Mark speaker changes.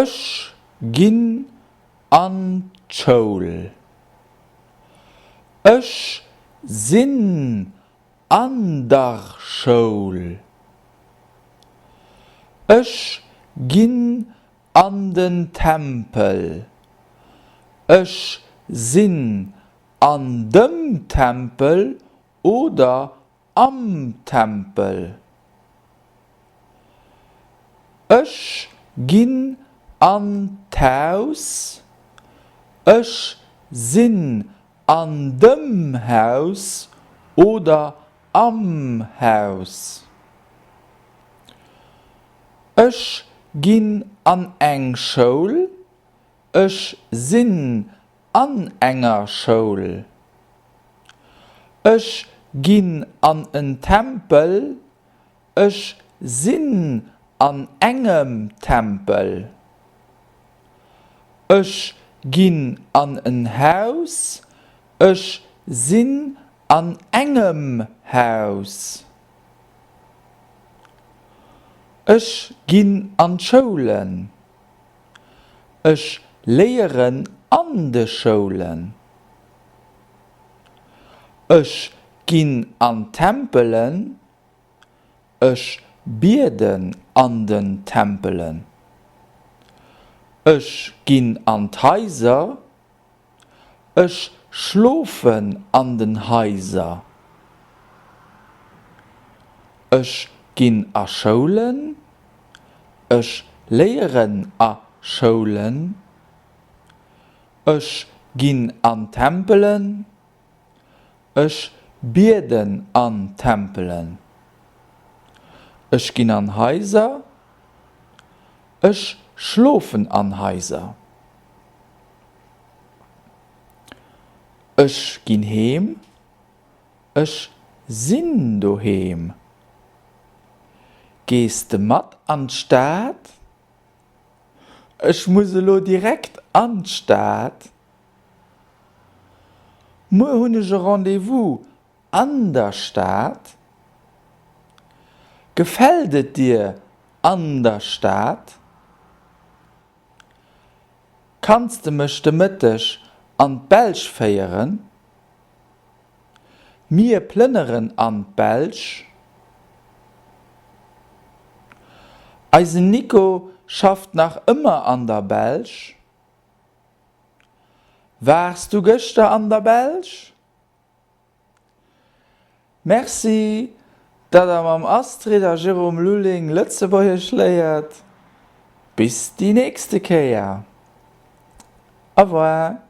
Speaker 1: Ich ginn an d'Schoul. Ich sinn an der Schoul. Ich ginn an den Tempel. Ich sinn an dem Tempel oder am Tempel. Ich ginn an d'Haus. Ich sinn an dem Haus oder am Haus. Ich ginn an eng Schoul. Ich sinn an enger Schoul. Ich ginn an en Tempel. Ich sinn an engem Tempel. Ich ginn an en Haus. Ich sinn an engem Haus. Ich ginn an Schoulen. Ich lehren an de Schoulen. Ich ginn an Tempelen. Ich bieden an den Tempelen. Ich ginn an d'Häuser. Ich schlofen an den Häuser. Ich ginn a Schoulen. Ich lehren a Schoulen. Ich ginn an Tempelen. Ich bieden an Tempelen. Ich ginn an Häuser. Ich schlofen an Häuser. Ich ginn heem. Ich sinn doheem. Gehst du mat an d'Staat? Ich muss lo direkt an d'Staat. Mo hunn ich Rendezvous an der Staat? Gefällt dir an der Staat? Kannst du mich de Mittag an Belsch feieren? Mir plünneren an Belsch? Eisen Nico schafft nach immer an der Belsch? Warst du gestern an der Belsch? Merci, dass am Astrid der Jerome Lulling letzte Woche schleiert. Bis die nächste Kehr. Au revoir.